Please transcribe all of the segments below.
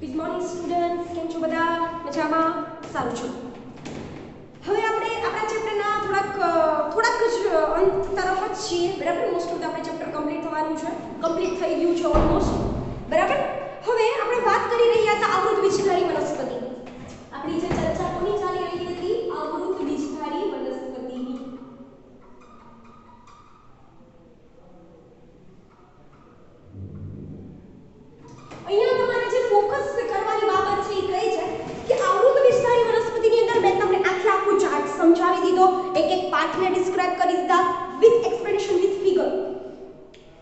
Good morning students, કેમ છો બધા? મજામાં? સારું છું. હવે આપણે આપણા ચેપ્ટરના થોડાક જ અંત તરફ જ છીએ, બરાબર. મોસ્ટ ઓફ આપણે ચેપ્ટર કમ્પ્લીટ થવાનું છે, કમ્પ્લીટ થઈ ગયું છે ઓલમોસ્ટ, બરાબર. હવે આપણે વાત કરી રહ્યા હતા આવૃત બીજધારી વનસ્પતિ. આપણી જે ચર્ચા કોની ચાલી રહી હતી? આવૃત બીજધારી વનસ્પતિની. અહીંયા તમારે જે ફોકસ કરવાની બાબત છે એ કઈ છે કે આવૃત વિસ્તારી વનસ્પતિની અંદર મેં તમને આખું ચાર્ટ સમજાવી દીધો, એક પાર્ટને ડિસ્ક્રાઇબ કરી દીધા વિથ એક્સપ્લેનેશન વિથ ફિગર.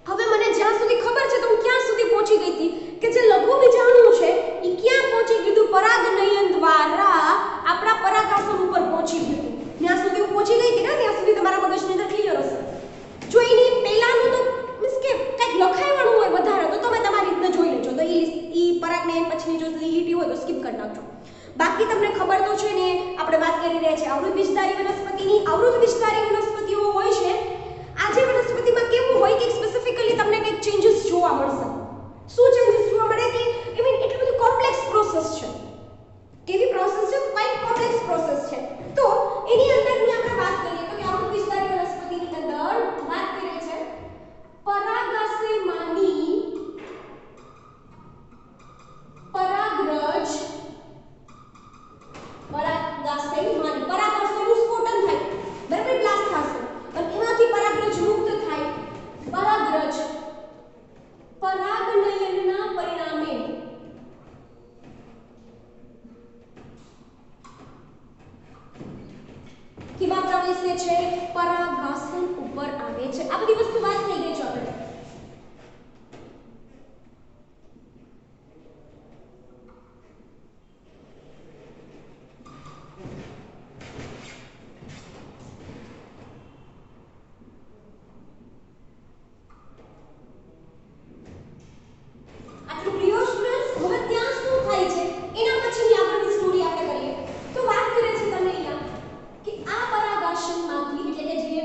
હવે મને જ્યાં સુધી ખબર છે તો હું ક્યાં સુધી પહોંચી ગઈ હતી કે જે લઘુ બીજાણુ છે એ ક્યાં પહોંચી ગયું? પરાગનયન દ્વારા આપણા પરાગાસન ઉપર પહોંચી ગયું. ત્યાં સુધી હું પહોંચી ગઈ હતી ને, ત્યાં સુધી તમારા મગજની અંદર ક્લિયર હશે. જો એની પહેલાનું તો મીન્સ કે કંઈક લખાવવાનું હોય વધારે તો તમે તમારી રીતે જોઈ લેજો, તો ઈ પરાગનયન પછીની જો લીટી હોય તો સ્કીપ કરી નાખજો. બાકી તમને ખબર તો છે ને, આપણે વાત કરી રહ્યા છીએ આવૃત બીજધારી વનસ્પતિની. આવૃત બીજધારી વનસ્પતિઓ હોય છે, આ જે વનસ્પતિમાં કેવું હોય કે સ્પેસિફિકલી તમને કંઈક ચેન્જીસ જોવા મળશે. શું ચેન્જીસ જોવા મળે કે આઈ મીન એટલું બધું કોમ્પ્લેક્સ પ્રોસેસ છે. કેવી પ્રોસેસ છે? ક્વાઇટ કોમ્પ્લેક્સ પ્રોસેસ છે. તો એની અંદરની આપણે વાત કરીએ તો કે આવૃત બીજધારી વનસ્પતિની અંદર વાત કરીએ છે પરાગાશયમાંની પરાગરજ, પરાગાશયનું સ્ફોટન થાય, બરાબર, બ્લાસ્ટ થશે અને એમાંથી પરાગરજ મુક્ત થાય. પરાગરજ પરાગનયનના પરિણામે કેવા પ્રવેશે છે? પરાગાસન ઉપર આવે છે. આ બધી વસ્તુ વાત થઈ ગઈ છે આપણે. આટલું ક્લિયર સ્ટુડન્ટ્સ? હવે ત્યાં શું થાય છે એના પછીની આગળની સ્ટોરી આપણે કરીએ તો વાત કરે છે તમને અહીંયા કે આ પરાગાશનમાંથી એટલે કે જે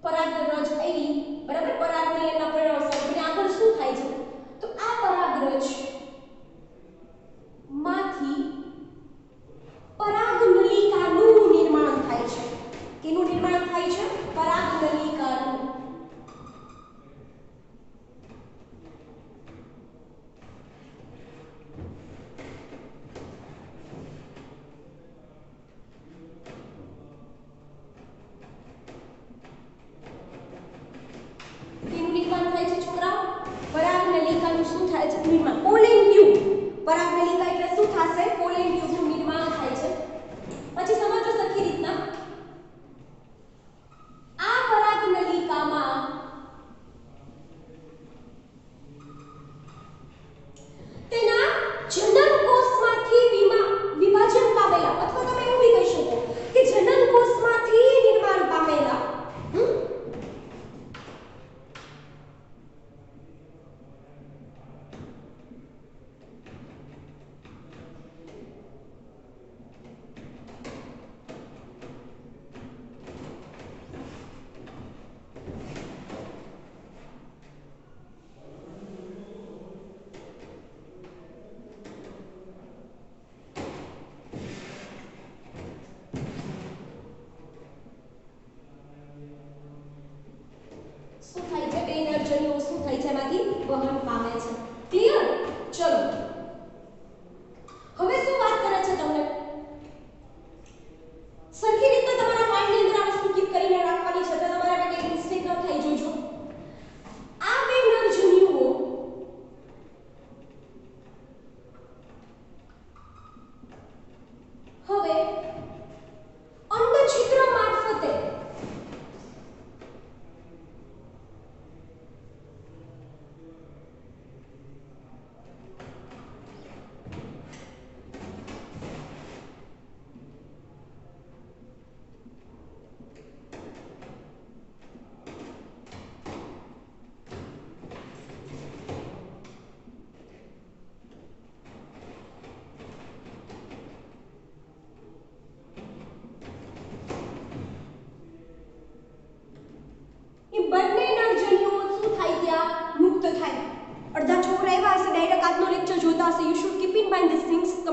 પરાગરજ આવી, બરાબર, પરાગનયનના પરિણામે અને આગળ શું થાય છે તો આ પરાગરજ માંથી પરાગનલિકાનું નિર્માણ થાય છે. કેનું નિર્માણ થાય છે? પરાગનલિકાનું. પોલેન ટ્યુબ. પરાગનલિકા એટલે શું થશે? પોલેન ટ્યુબનું નિર્માણ થાય છે. પછી સમજો સરખી રીતના, આ પરાગનલિકામાં તેના જનનકોષમાંથી વિભાજન પામેલા, અથવા તમે એવું બી કહી શકો કે જનનકોષમાંથી નિર્માણ પામેલા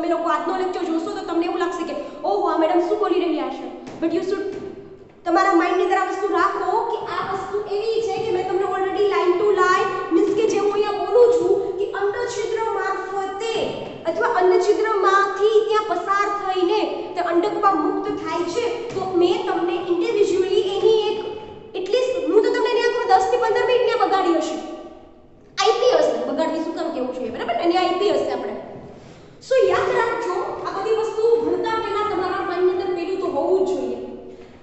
તમે લોકો આજનો લેક્ચર જોશો તો તમને એવું લાગશે કે ઓહો આ મેડમ શું બોલી રહ્યા છે, બટ યુ શુડ તમારા માઇન્ડની અંદર આ વસ્તુ રાખો કે આ વસ્તુ એવી છે કે મેં તમને already line to line means કે જે હું અહીંયા બોલું છું કે અંડછિદ્ર મારફતે અથવા અંડછિદ્રમાંથી ત્યાં પસાર થઈને તે અંડકમાં મુક્ત થાય છે, તો મેં તમને ઇન્ડિવિજ્યુઅલી એની એક એટલીસ્ટ હું તો તમને એની આખો 10 થી 15 મિનિટ ત્યાં બગાડી હશે. આઈપી હશે, બગાડવી શું કામ કેવું જોઈએ, બરાબર? અને આઈપી હશે આપણે. સો યાદ રાખજો આ બધી વસ્તુ ભણતા પહેલા તમારા માઇન્ડની અંદર પેલું તો હોવું જ જોઈએ.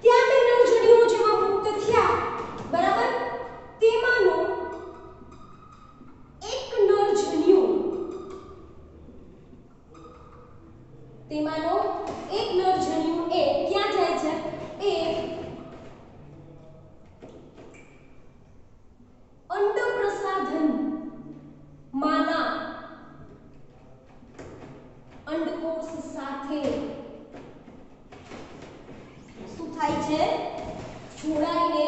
ત્યાં બે નરજડીઓ જેવા મુક્ત થયા, બરાબર? તેમાંનો એક નરજન્યુ એ ક્યાં જાય છે? એ અંડપ્રસાધન માના અંડકોષ સાથે શું થાય છે? જોડાઈને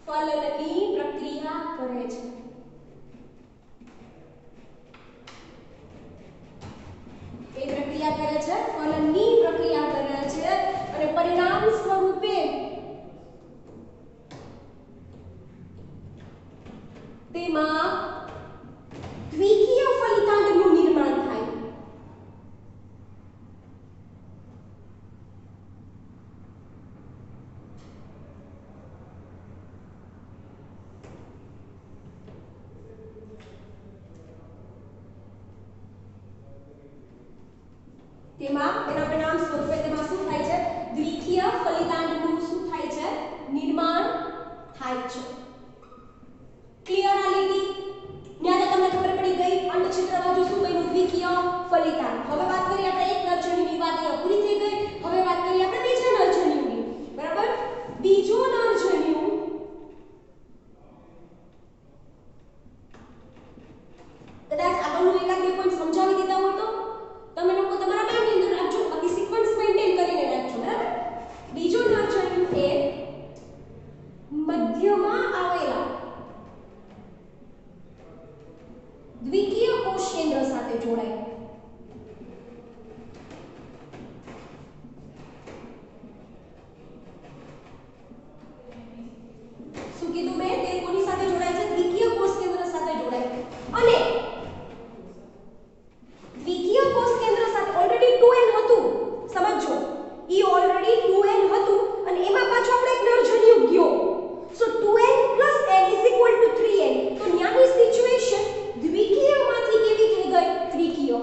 ફલનની પ્રક્રિયા કરે છે. એ પ્રક્રિયા કરે છે, ફલનની પ્રક્રિયા કરે છે અને પરિણામ સ્વરૂપે તેમાં દ્વિકીય ફલિતાંડનું નિર્માણ થાય. તેમાં તેના પરિણામ સ્વરૂપે તેમાં શું થાય છે? દ્વિકીય ફલિતાંડનું શું થાય છે? નિર્માણ થાય છે. ક્લિયર આ લીટી? ન્યા તમને ખબર પડી ગઈ અંડછિદ્ર બાજુ શું બન્યું? દ્વિકીય ફલિતાંડ. હવે વાત કરીએ આપણે એક નરજન્યુની વાત અહીંયા પૂરી થઈ ગઈ. હવે વાત કરીએ આપણે બીજા નરજન્યુની, બરાબર? બીજો નરજન્યુ કદાચ આગળનું એકાદ બે પોઈન્ટ સમજાવી દીધા હોય તો તમે લોકો તમારા માઇન્ડની અંદર રાખજો, બાકી સિક્વન્સ મેન્ટેન કરીને રાખજો, બરાબર? બીજો નરજન્યુ એ મધ્યમાં આવેલા દ્વિકીય કોષ કેન્દ્ર સાથે જોડાય. શું કીધું મેં? તે કોની સાથે જોડાય છે? દ્વિકીય કોષ કેન્દ્ર સાથે જોડાય. અને દ્વિકીય કોષ કેન્દ્ર સાથે ઓલરેડી 2n હતું, સમજો. ઈ ઓલરેડી 2n હતું અને એમાં પાછો આપણે એક નરજન્યુ ગયો. સો 2n + n = 3n. તો ન્યાની સિચ્યુએશન દ્વિકીયમાંથી કેવી થઈ ગઈ? દ્વિકીય.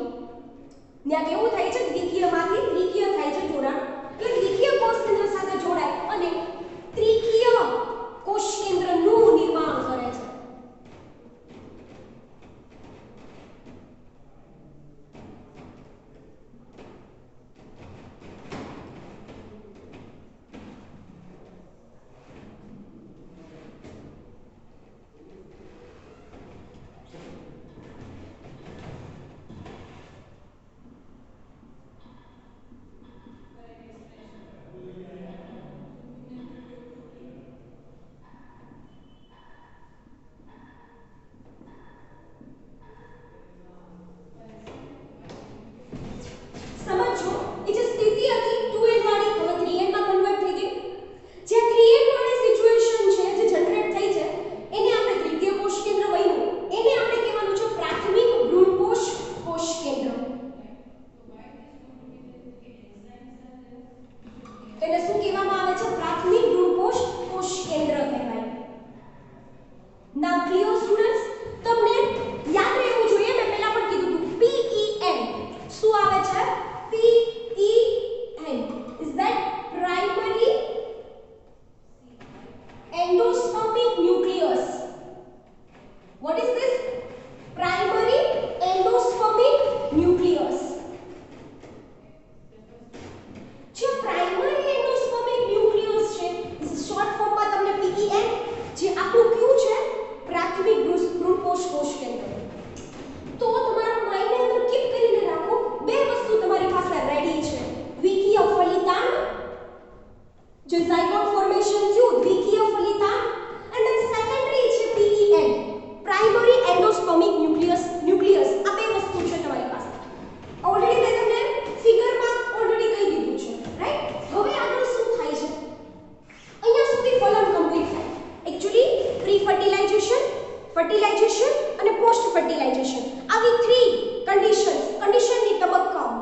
અને પોસ્ટ ફર્ટિલાઇઝેશન. આવી 3 કન્ડિશનની તબક્કાઓ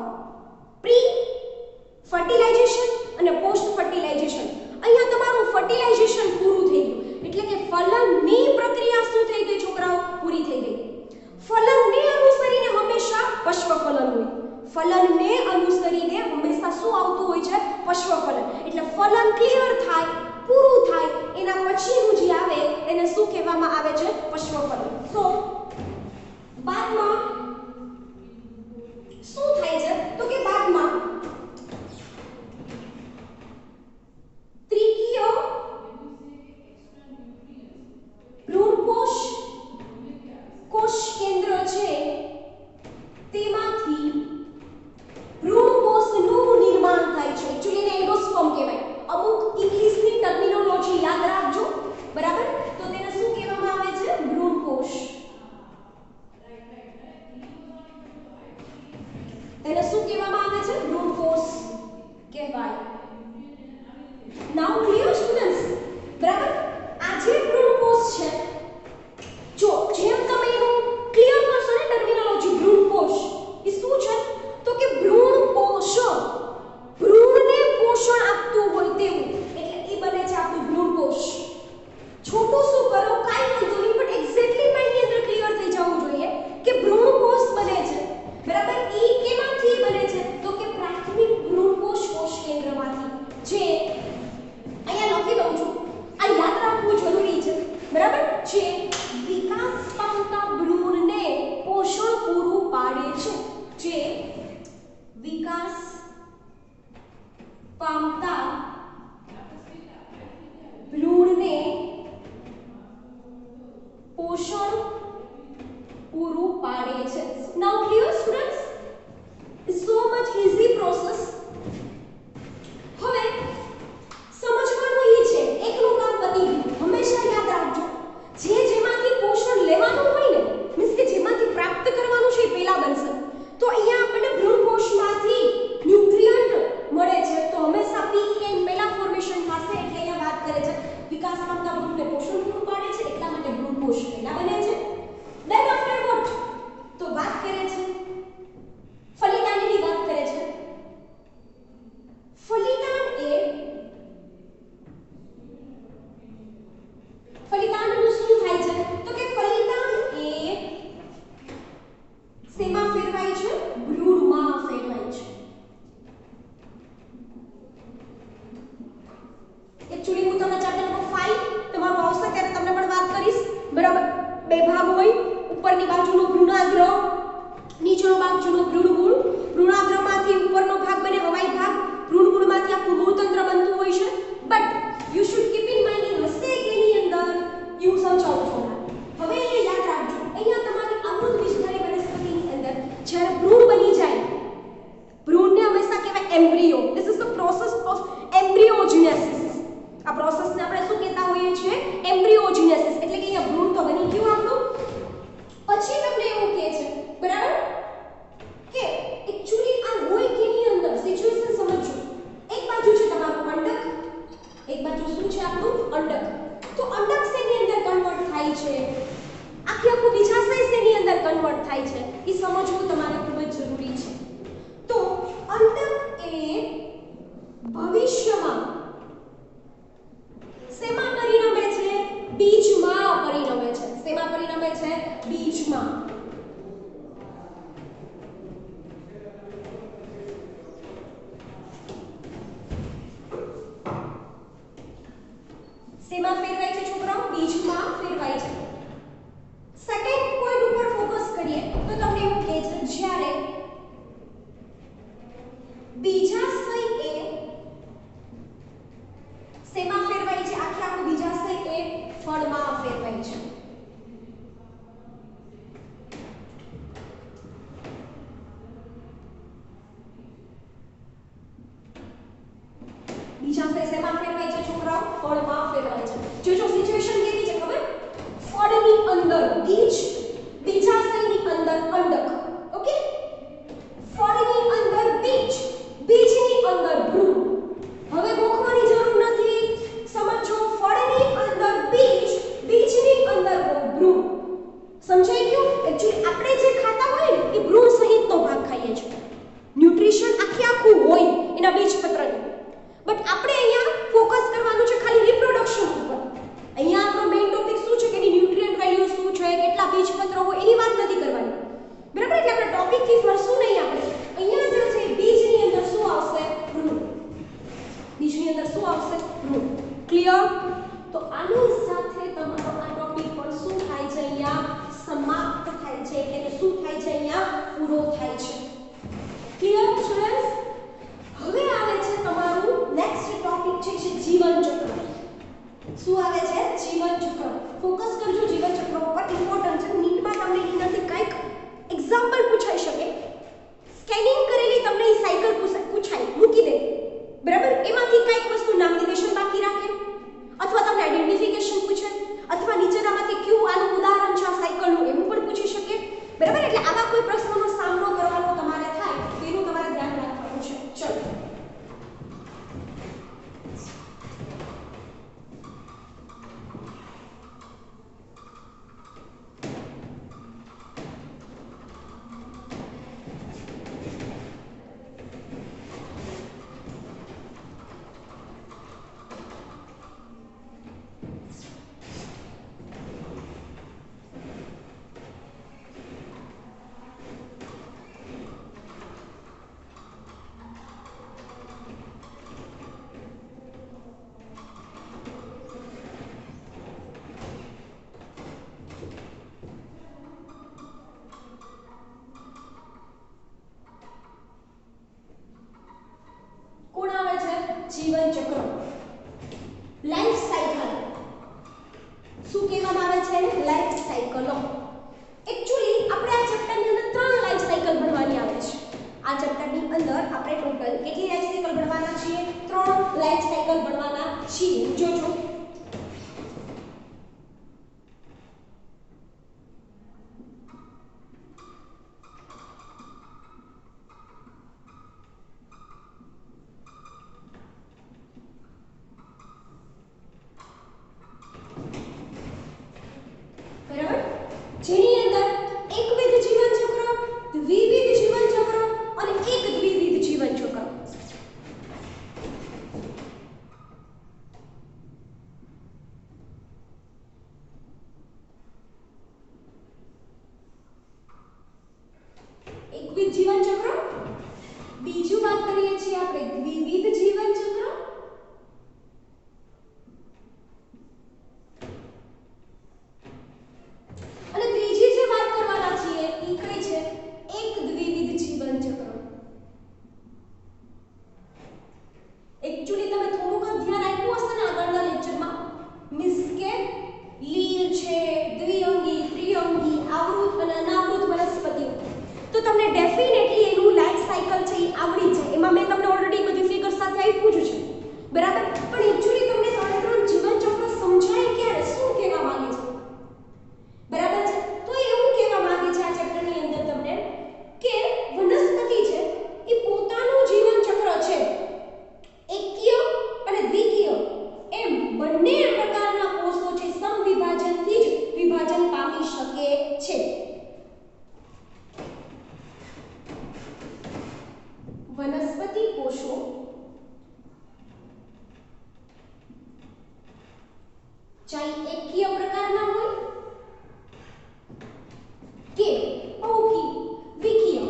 પ્રી ફર્ટિલાઇઝેશન અને પોસ્ટ ફર્ટિલાઇઝેશન. અહીંયા તમારું ફર્ટિલાઇઝેશન પૂરું થઈ ગયું એટલે કે ફલનની પ્રક્રિયા શું થઈ ગઈ છોકરાઓ? પૂરી થઈ ગઈ. ફલનને અનુસરીને હંમેશા પશ્વફલન હોય. ફલનને અનુસરીને હંમેશા શું આવતું હોય છે? પશ્વફલન. એટલે ફલન ક્લિયર થાય, પૂરું થાય, એના પછીનું જે આવે એને શું કહેવામાં આવે છે? પશ્વફલન. સો બાદમાં શું થાય છે? તો કે બાદમાં ત્રિકીય ભ્રૂણકોષ કોષ કેન્દ્ર છે તેમાંથી ભ્રૂણકોષનું નિર્માણ થાય છે. એક્ચ્યુઅલી એને એન્ડોસ્પર્મ કહેવાય. અમુક ઇંગ્લિશની ટર્મિનોલોજી યાદ રાખજો, બરાબર? તો તેને શું કહેવામાં આવે છે? ભ્રૂણકોષ. તેને શું કહેવામાં આવે છે? ભ્રૂણકોષ કહેવાય. નાઉ ક્લિયર સ્ટુડન્ટ્સ, બરાબર? આ જે ભ્રૂણકોષ છે, જો જેમ તમે એનું ક્લિયર કરશો ને ટર્મિનોલોજી, ભ્રૂણકોષ એ શું છે? તો કે ભ્રૂણકોષ ભ્રૂણને પોષણ આપતું હોય તેવું, એટલે એ બને છે આપણું ભ્રૂણકોષ. છોટું શું કરો, કાઈ વાંધો નહીં, પણ એક્ઝેક્ટલી માઇન્ડની અંદર ક્લિયર થઈ જવું જોઈએ કે ભ્રૂણકોષ બને છે, બરાબર? ઈ કેમાંથી બને છે? તો કે પ્રાથમિક ભ્રૂણકોષ કોષ કેન્દ્રમાંથી. જે અહીંયા લખી દઉં છું, આ યાદ રાખવું જરૂરી છે, બરાબર? જે વિકાસ પામતા ભ્રૂણને પોષણ પૂરું પાડે છે. જે વિકાસ પામતા ભ્રૂણને પોષણ પૂરું પાડે છે. Now clear students? So much easy process. હવે સમજવાનું એ છે, એકનું કામ પતી ગયું. હંમેશા યાદ રાખજો, જેમાંથી પોષણ લેવાનું હોય ને, મીન્સ કે જેમાંથી પ્રાપ્ત કરવાનું છે એ પહેલા બનશે. તો અહીંયા આપણને ભ્રૂણકોષમાંથી ન્યુટ્રિયન્ટ મળે છે, તો હંમેશા પીએન પહેલા ફોર્મેશન થશે. એટલે અહીંયા વાત કરે છે વિકાસ પામતા ભ્રૂણને પોષણ પૂરું પાડે છે, એટલા માટે ભ્રૂણકોષ પહેલા બને છે. Then after what? તો વાત કરે છે ફલિતાંડની વાત કરે છે. ફલિતાંડનું શું થાય છે? તો કે ફલિતાંડ એ શેમાં ફેરવાય છે? ભ્રૂણમાં ફેરવાય છે. એક્ચ્યુઅલી હું તમને ચેપ્ટર નંબર 5 તમારું આવશે ત્યારે તમને પણ વાત કરીશ, બરાબર? બે ભાગ હોય, ઉપરની બાજુનો ભ્રૂણાગ્ર, નીચેનો બાજુનો ભ્રૂણમૂળ. ભ્રૂણાગ્રમાંથી ઉપરનો ભાગ બને હવાઈ ભાગ, ભ્રૂણમૂળમાંથી આખું મૂળતંત્ર બનતું હોય છે. But you should keep in mind હશે કે એની અંદર યુ સમજાવું છું. હવે અહીંયા યાદ રાખજો, અહીંયા તમારી અમૃત વિષધારી વનસ્પતિની અંદર જ્યારે ભ્રૂણ બની જાય, ભ્રૂણને હંમેશા કહેવાય embryo. This is the process of embryogenesis. આ પ્રોસેસને આપણે શું કહેતા હોઈએ છીએ? એમ્બ્રિયોજેનેસિસ. એટલે કે અહીંયા ભ્રૂણ તો બની ગયું આપણું, પછી તમને એવું કહે છે, બરાબર, કે એક્ચ્યુઅલી આ હોય કેની અંદર સિચ્યુએશન સમજો. એક બાજુ છે તમારું અંડક, એક બાજુ શું છે આપણું? અંડક. તો અંડક શેની અંદર કન્વર્ટ થાય છે? આખું બીજાશય શેની અંદર કન્વર્ટ થાય છે? એ સમજવું તમારે ખૂબ જ જરૂરી છે. તો અંડક એ ભવિષ્યમાં શેમાં પરિણમે છે? બીજમાં પરિણમે છે. શેમાં પરિણમે છે? બીજમાં. શેમાં ફેરવાય છે છોકરાઓ? બીજમાં ફેરવાય છે. સેકન્ડ પોઈન્ટ ઉપર ફોકસ કરીએ તો તમને એવું કહે છે જ્યારે બીજાશય એ શેમાં ફેરવાય છે? આખું બીજાશય એ ફળમાં ફેરવાય છે. બીજાશય શેમાં ફેરવાય છે છોકરાઓ? ફળમાં ફેરવાય છે. જોજો સિચ્યુએશન કેવી છે ખબર? ફળની અંદર બીજ, બીજાશયની અંદર અંડક. ઓકે, ફળની અંદર બીજ, બીજની અંદર ભ્રૂણ. હવે ગોખવાની જરૂર નથી, સમજો. ફળની અંદર બીજ, બીજની અંદર ભ્રૂણ. સમજાઈ ગયું? एक्चुअली આપણે જે ખાતા હોય ને એ ભ્રૂણ સહિતનો ભાગ ખાઈએ છીએ. ન્યુટ્રિશન આખું હોય એના બીજપત્રની. બટ આપણે અહીંયા ફોકસ કરવાનું છે ખાલી રિપ્રોડક્શન ઉપર. અહીંયા આપણો મેઇન ટોપિક શું છે કે એની ન્યુટ્રિયન્ટ વેલ્યુ શું છે, કેટલા બીજપત્રો હોય એની વાત નથી કરવાની. બરાબર? એટલે આપણે ટોપિક થી ફરશું નહીં આપણે. અહીંયા જે છે બીજની અંદર શું આવશે? ભ્રૂણ. બીજની અંદર શું આવશે? ભ્રૂણ. ક્લિયર? તો આની સાથે તમારો આ ટોપિક પણ શું થાય છે? અહીંયા સમાપ્ત થાય છે. એટલે કે શું થાય છે? અહીંયા પૂરો થાય છે. Clear students? હવે આવે છે તમારું નેક્સ્ટ ટોપિક છે જીવન ચક્ર. શું આવે છે? જીવન ચક્ર. ફોકસ કરજો જીવન ચક્ર ઉપર, ઇમ્પોર્ટન્ટ છે. નીટમાં તમને એનાથી કંઈક એક્ઝામ્પલ પૂછાઈ શકે. સ્કેનિંગ કરેલી તમને એ સાયકલ પૂછાય મૂકી દે, બરાબર? એમાંથી કંઈક વસ્તુ નાવિગેશન બાકી રાખે, અથવા તમને આઈડેન્ટિફિકેશન પૂછે, અથવા નીચેનામાંથી કયું આનું ઉદાહરણ છે આ સાયકલનું એવું પણ પૂછી શકે. બરાબર? એટલે આવા કોઈ પ્રશ્નોનો સામનો કરવાનો તમારે થાય તેનું તમારે ધ્યાન રાખવાનું છે. ચલો જીવન ચક્ર, લાઈફ સાયકલ. શું કહેવામાં આવે છે? લાઈફ સાયકલો. એક્ચ્યુઅલી આપણે આ ચેપ્ટરની અંદર 3 લાઈફ સાયકલ ભણવાની આવે છે. આ ચેપ્ટરની અંદર આપણે ટોટલ કેટલી લાઈફ સાયકલ ભણવાના છીએ? 3 લાઈફ સાયકલ ભણવાના છીએ. જોજો જીવન ચક્ર. બીજું વાત કરીએ છીએ આપણે દ્વિવિધ જીવન ચક્ર. અને ત્રીજી જે વાત કરવાના છીએ એ કઈ છે? એક દ્વિવિધ જીવન ચક્ર. એક્ચ્યુઅલી તમે થોડુંક ધ્યાન આપ્યું હશે ને આગળના લેક્ચરમાં, મીન્સ કે લીલ છે, દ્વિઅંગી, ત્રિઅંગી, આવૃત અને અનાવૃત વનસ્પતિઓ, તો તમને ડેફિનેટલી એનું લાઈફ સાયકલ છે એ આવડી જાય. એમાં મેં તમને ઓલરેડી બધી ફિગર સાથે આપ્યું જ છે, બરાબર? પણ એક્ચ્યુઅલી તમને ત્રણ જીવન ચક્ર સમજાય ક્યારે? શું કહેવા માંગે છે? બરાબર છે? તો એવું કહેવા માંગે છે આ ચેપ્ટરની અંદર તમને કે વનસ્પતિ છે એ પોતાનું જીવન ચક્ર છે એકકીય અને દ્વિકીય એમ બંને પ્રકારના કોષો છે સમવિભાજનથી જ વિભાજન પામી શકે છે. વનસ્પતિ કોષો ચાહે એકકીય પ્રકારના હોય કે બહુકીય, દ્વિકીય,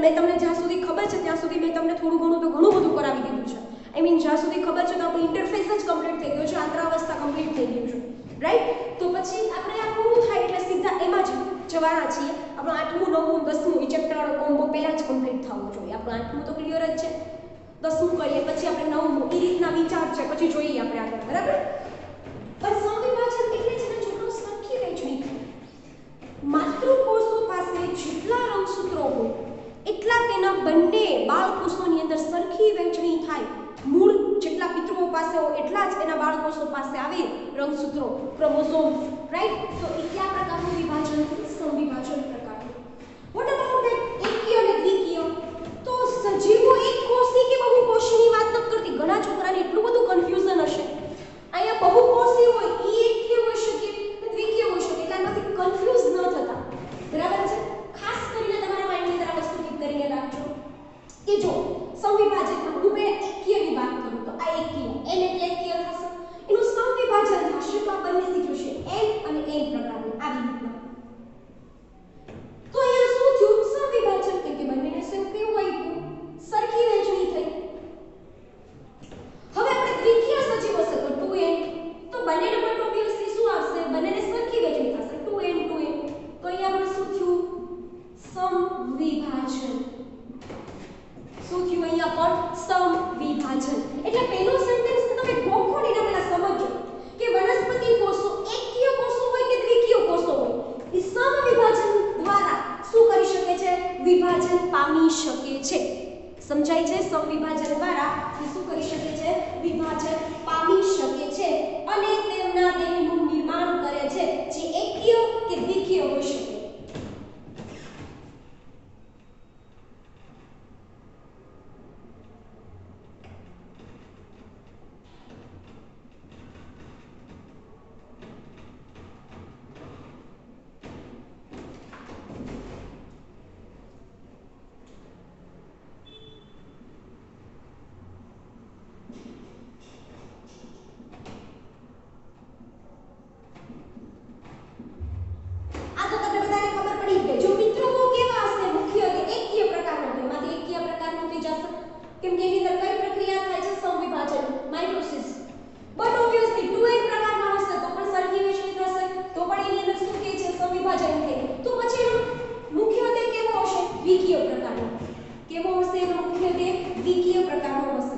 મેં તમને જ્યાં સુધી ખબર છે ત્યાં સુધી મેં તમને થોડું ઘણું તો ઘણું બધું કરાવી દીધું છે. આઈ મીન જ્યાં સુધી ખબર છે તો આપણે છાત્રાવસ્થા કમ્પ્લીટ થઈ ગયું છે, રાઈટ? તો પછી આપણે આ પૂરું થાય એટલે સીધા એમાં જ જવાના છીએ. આપણું 8મું 9મું 10મું એ ચેપ્ટર વાળો કોમ્બો પહેલા જ કમ્પ્લીટ થવું જોઈએ. આપણું 8મું તો ક્લિયર જ છે, 10મું કરીએ પછી આપણે 9મું, એ રીતના વિચાર છે, પછી જોઈએ આપણે આગળ, બરાબર? પણ સંવિભાજન એટલે છે ને છોકરો સરખી વહેંચણી થાય. માતૃકોષો પાસે જેટલા રંગસૂત્રો હોય એટલા તેના બંને બાળકોષોની અંદર સરખી વહેંચણી થાય. મૂળ જેટલા પિતૃઓ પાસે હોય એટલા જ એના બાળકોષો પાસે આવે રંગસૂત્રો, ક્રોમોસોમ્સ, રાઈટ? તો એ કયા પ્રકારનું વિભાજન? સંવિભાજન પ્રકારનું. વોટ અબાઉટ ધેટ એકકીય અને દ્વિકીય? તો સજીવો એક કોષી કે બહુકોષીની વાત નથી કરતી. ઘણા છોકરાને એટલું બધું કન્ફ્યુઝન હશે. અહીંયા બહુકોષી હોય એ એકકીય હોઈ શકે, દ્વિકીય હોઈ શકે, એટલે આમાંથી કન્ફ્યુઝ ન થતા, બરાબર છે? ખાસ કરીને તમારા માઇન્ડની અંદર આ વસ્તુ કીપ કરીને રાખજો કે જો સંવિભાજનમાં હું પહેલા એકકીયની વાત કરું તો આ એકકીય, n એટલે એકકીય થશે, એનું સંવિભાજન થશે તો આ બંનેથી થશે n અને n પ્રકારની આવી રીતના. તો અહીંયા શું થયું? સંવિભાજન કે બંનેને સેમ કેવું આપ્યું? સરખી વહેંચણી થઈ. હવે આપણે દ્વિકીય સજીવ હશે તો 2n, તો બંનેને પણ ઓબ્વિયસલી શું આવશે? બંનેને સરખી વહેંચણી થશે 2n 2n. તો અહીંયા પણ શું થયું? સંવિભાજન. શું થયું? અહીંયા પણ સંવિભાજન. એટલે પહેલો સેન્ટેન્સ તમે ગોખો ને એના પહેલા સમજો કે વનસ્પતિ કોષો એકકીય કોષો હોય કે દ્વિકીય કોષો હોય, એ સમવિભાજન દ્વારા શું કરી શકે છે? વિભાજન પામી શકે છે. સમજાય છે? સંવિભાજન દ્વારા એ શું કરી શકે છે? વિભાજન પામી શકે છે અને તેમના દેહનું નિર્માણ કરે છે, જે એકકીય કે દ્વિકીય હોઈ શકે. કેમ કે એની અંદર કઈ પ્રક્રિયા થાય છે? સંવિભાજન, માઇટોસિસ. બટ ઓબ્વિયસલી 2n પ્રકારના હશે તો પણ સરખી વહેંચણી થશે, તો પણ એની અંદર શું કહે છે? સંવિભાજન થાય. તો પછી એનો મુખ્ય દેહ કેવો હશે? દ્વિકીય પ્રકારનો. કેવો હશે એનો મુખ્ય દેહ? દ્વિકીય પ્રકારનો હશે.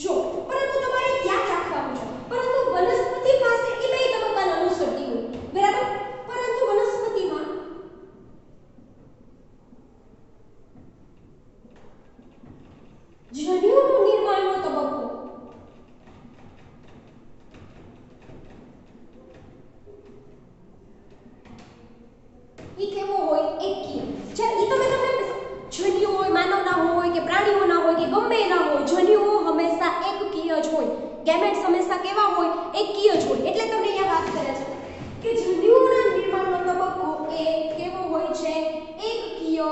જો પરંતુ તમારે યાદ રાખવાનું છે, પરંતુ વનસ્પતિ પાસે એ બે તબક્કાને અનુસરતી હોય, બરાબર? પરંતુ વનસ્પતિમાં જન્યુનું નિર્માણનો તબક્કો ઈ કેવો હોય? એકકીય. જ્યારે ઈ તમને જન્યુ હોય, માનવના હોય કે પ્રાણીઓના હોય કે ગમે એના હોય, જન્યુઓ હંમેશા એકકીય જ હોય. ગેમેટ્સ હંમેશા કેવા હોય? એકકીય જ હોય. એટલે તમને અહીંયા વાત કરે છે કે જન્યુઓના નિર્માણનો તબક્કો એ કેવો હોય છે? એકકીય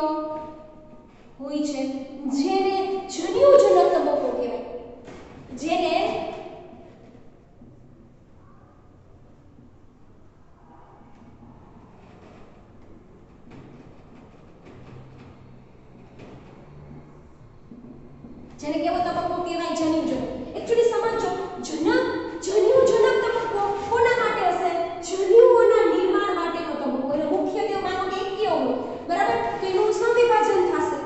હોય છે, જેને જન્યુજનક તબક્કો કહેવાય. જેને જેને કેવો તબક્કો કહેવાય? જન્યુજનક. એકચ્યુઅલી સમજો, જન્યુજનક તબક્કો કોના માટે હશે? જન્યુઓના નિર્માણ માટેનો તબક્કો. એનો મુખ્ય દેહ માનો કે એકકીય હોય, બરાબર? તો એનું સંવિભાજન થશે.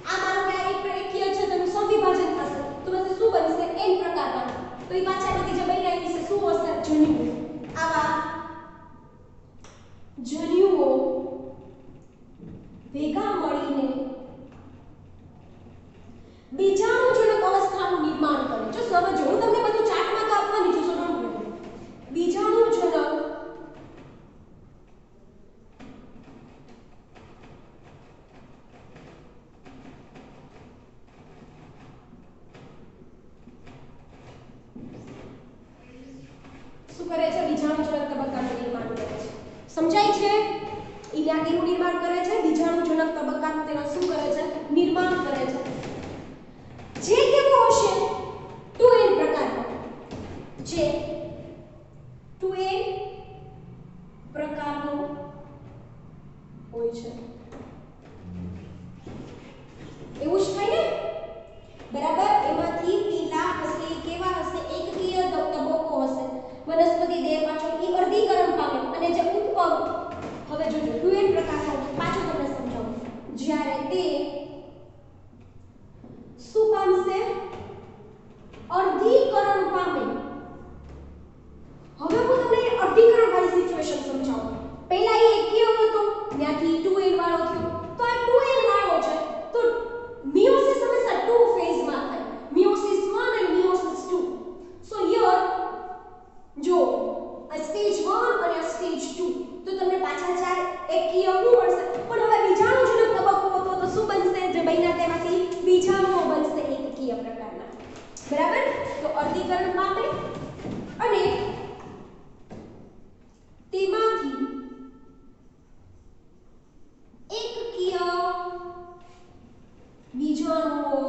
આ માનો કે આ એક એકકીય છે તો એનું સંવિભાજન થશે. તો પછી શું બનશે? n પ્રકારના. તો એ પાછળથી જે બન્યા એ વિશે શું હશે? જન્યુઓ. આવા જન્યુઓ ભેગા મળીને બીજાણુજનક અવસ્થાનું નિર્માણ કરે. જો સમજો, હું તમને બધું ચાર્ટમાં તો આપવાની છું, સો ડોન્ટ વરી. બીજાણુજનક શું કરે છે? બીજાણુજનક તબક્કાનું નિર્માણ કરે છે. સમજાય છે? અહીંયા કેનું નિર્માણ કરે છે? બીજાણુજનક તબક્કાનું તેનો શું કરે છે? નિર્માણ કરે છે. જે કેવો હશે? 2n બીજાણુઓ બનશે એકકીય પ્રકારના. બરાબર? તો અર્ધીકરણ પામે અને તેમાંથી એકકીય બીજાણુઓ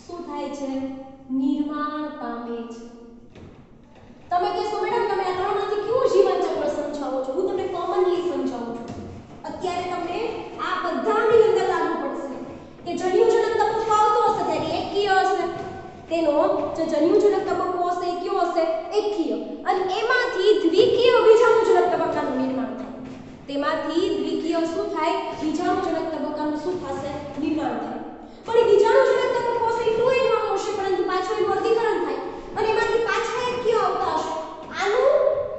શું થાય છે? નિર્માણ પામે છે. તમે કહેશો મેડમ તમે આ ત્રણમાંથી કેવું જીવન ચક્ર સમજાવો છો? હું તમને કોમનલી સમજાવું છું. અત્યારે તમને આ બધાની અંદર લાગુ પડશે કે જન્યુજનક તબક્કો આવતો હશે ત્યારે એકકીય હશે. તેનો જે જન્યુજનક તબક્કો હશે એ કયો હશે? એકકીય. અને એમાંથી દ્વિકીય બીજાણુજનક તબક્કાનું નિર્માણ થાય. તેમાંથી દ્વિકીય શું થાય? બીજાણુજનક તબક્કાનું શું થશે? નિર્માણ થાય. પણ એ બીજાણુજનક તબક્કો હશે એ 2n વાળો હશે, પરંતુ પાછું એનું અર્ધીકરણ થાય અને એમાંથી પાછા એકકીય આવતા હશે. આનું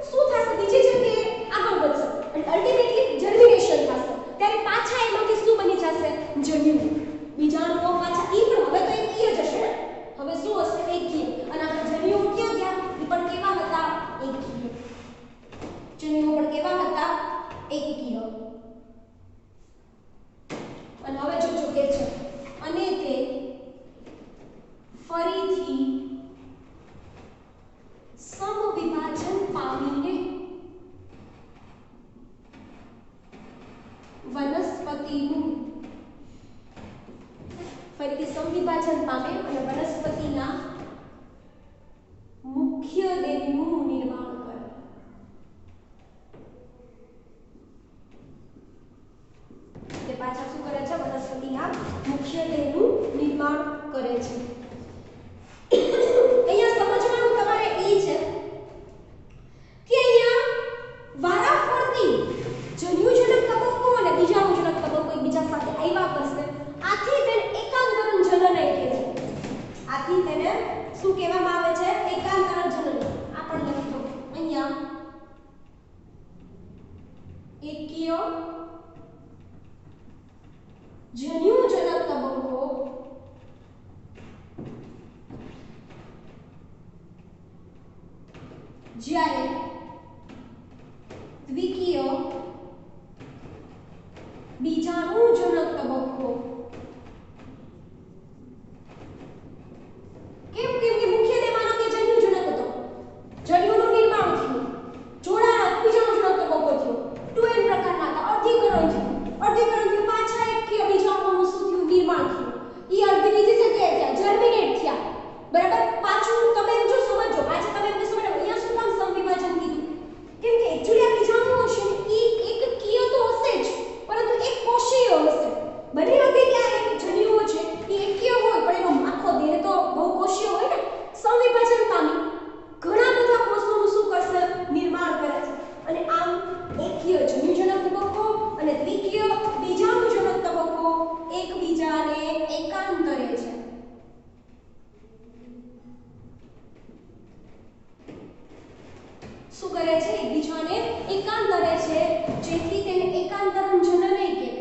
શું થશે? બીજી જગ્યાએ આગળ વધશે અને અલ્ટિમેટલી જર્મિનેશન થશે. ત્યારે પાછા એમાંથી શું બની જશે? જન્યુ. બીજાણુઓ પાછા ઈ પણ હવે તો એકકીય જ હશે ને? હવે શું હશે? એકકીય. અને આપણે જન્યુઓ ક્યાં ગયા? એ પણ કેવા હતા? એકકીય. જન્યુઓ પણ કેવા હતા? એકકીય. અને હવે જોજો કે છે અને તે ફરીથી સમવિભાજન પામીને વનસ્પતિનું ફરીથી સમવિભાજન પામે અને વનસ્પતિના મુખ્ય દેહનું નિર્માણ કરે. તે પાછા શું કરે છે? વનસ્પતિના મુખ્ય દેહનું નિર્માણ કરે છે. અહીંયા સમજવાનું તમારે એ છે કે અહીંયા વારાફરતી જન્યુજનક તબક્કો અને બીજાણુજનક તબક્કો એકબીજા સાથે આવ્યા કરશે. આથી તેને એકાંતરણ જનન કહે છે. આથી તેને શું કહેવામાં આવે છે? એકાંતરણ જનન. આ પણ લખી દો અહીંયા. એકકીય જન્યુજનક તબક્કો જ્યારે દ્વિકીય બીજાણુજનક તબક્કો કેમ કે મુખ્ય દે માનો કે જન્યુજનક હતો, જન્યુનું નિર્માણ થયું, જોડાણ બીજાણુજનક તબક્કો થયો, 2n પ્રકારના હતા, અર્ધીકરણ થયું, અર્ધીકરણથી પાછા એકકીય બીજાણુઓનું શું થયું? નિર્માણ થયું. ઈ બીજી જગ્યાએ થયા, જર્મિનેટ થયા. બરાબર? પાછું તમે જો સમજો, આજે તમે એમ કહેશો મેડમ અહીંયા શું કામ સમવિભાજન કીધું? કેમ કે એક્ચ્યુઅલી આ બીજાણુઓ છે ઈ એકકીય તો હશે જ, પરંતુ એક કોષીય હશે. બની શકે કે આ એક જન્યુઓ છે એ એકકીય હોય પણ એનો આખો દેહ તો બહુકોષીય હોય ને. સમવિભાજન પામી ઘણા બધા કોષોનું શું કરશે? નિર્માણ કરે છે. અને આમ એકકીય જન્યુજનક તબક્કો અને દ્વિકીય બીજાણુજનક તબક્કો એકબીજાને એકાંતરે છે. શું કરે છે? એકબીજાને એકાંતરે છે, જેથી તેને એકાંતરણ જનન કહેવાય.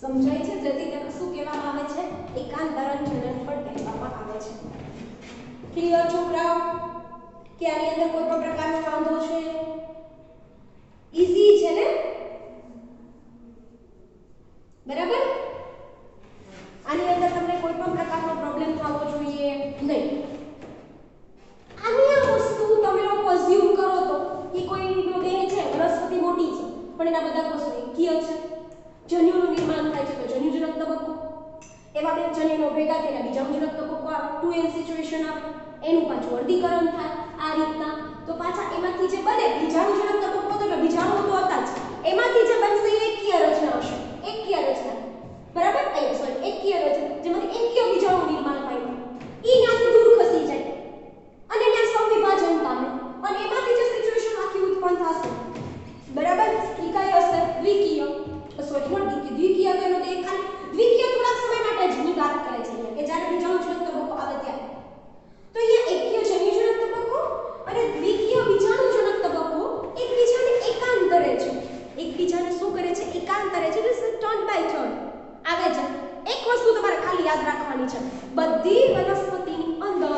સમજાય છે? જેથી તેને શું કહેવામાં આવે છે? એકાંતરણ જનન પણ કહેવામાં આવે છે. ક્લિયર છોકરાઓ? કે આની અંદર કોઈ પણ પ્રકારનો વાંધો છે? ઈઝી છે ને? બરાબર? આની અંદર તમને કોઈ પણ પ્રકારનો પ્રોબ્લેમ થવો જોઈએ નહીં. આની આ વસ્તુ તમે લોકો અઝ્યુમ કરો તો કે કોઈનો દેહ છે, વનસ્પતિ મોટી છે, પણ એના બધા કોષો એકકીય છે. જન્યુનું નિર્માણ થાય છે તો જન્યુજનક તબક્કો, એવા બે જન્યુઓ ભેગા થઈને બીજાણુજનક તબક્કો આવે, 2n સિચ્યુએશન આવે, એનું પાછું અર્ધીકરણ થાય આ રીતના. તો પાછા એમાંથી જે બને બીજાણુજનક તબક્કો તો બીજાણુઓ તો હતા જ, એમાંથી જે બનશે એ એકકીય રચના હશે. એકકીય રચના. બરાબર? સોરી, એકકીય રચના જેમાંથી એકકીય બીજાણુ નિર્માણ થાય ઈ ત્યાંથી દૂર ખસી જાય અને ત્યાં સમવિભાજન પામે અને એમાંથી જે સિચ્યુએશન આખી ઉત્પન્ન થશે. બરાબર? ઈ કઈ હશે? દ્વિકીય. સોરી, નોટ દ્વિકીય. તો એનો દેહ ખાલી દ્વિકીય થોડાક સમય માટે જ ની વાત કરે છે કે જ્યારે બીજાણુજનક તબક્કો આવે ત્યારે. તો અહીંયા એકકીય જન્યુજનક તબક્કો અને દ્વિકીય બીજાણુજનક તબક્કો એકબીજાને એકાંતરે છે. યાદ રાખવાની છે. બધી વનસ્પતિની અંદર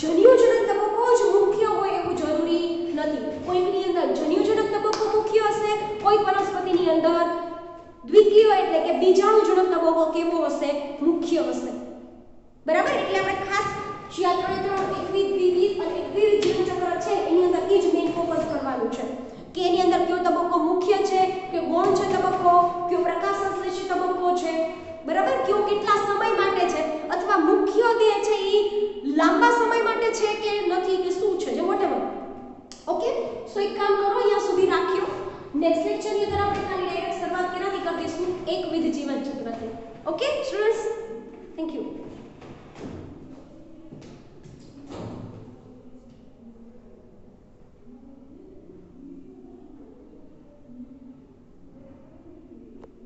જન્યુજનક તબક્કો જ મુખ્ય હોય એવું જરૂરી નથી. કોઈકની અંદર જન્યુજનક તબક્કો મુખ્ય હશે, કોઈક વનસ્પતિની અંદર દ્વિતીય એટલે કે બીજાણુજનક તબક્કો કેવો હશે, મુખ્ય હશે. બરાબર. એટલે આપણે ખાસ જે આ ત્રણ એકવિધ, દ્વિવિધ અને એકવિધ જીવનચક્ર છે એની અંદર એ જ મેઇન ફોકસ કરવાનું છે કે એની અંદર કયો તબક્કો મુખ્ય છે, કે ગૌણ છે તબક્કો, કયો પ્રકાશ સંશ્લેષી તબક્કો છે, બરાબર, કયો કેટલા સમય માટે છે, અથવા મુખ્ય જે છે એ લાંબા સમય માટે છે કે નથી, કે શું છે, જે વોટેવર. ઓકે, સો એક કામ કરો, અહીંયા સુધી રાખ્યો. નેક્સ્ટ લેક્ચરની અંદર આપણે ખાલી ડાયરેક્ટ શરૂઆત કેનાથી કરી દઈશું, એકવિધ જીવનચક્રથી. Okay students, thank you.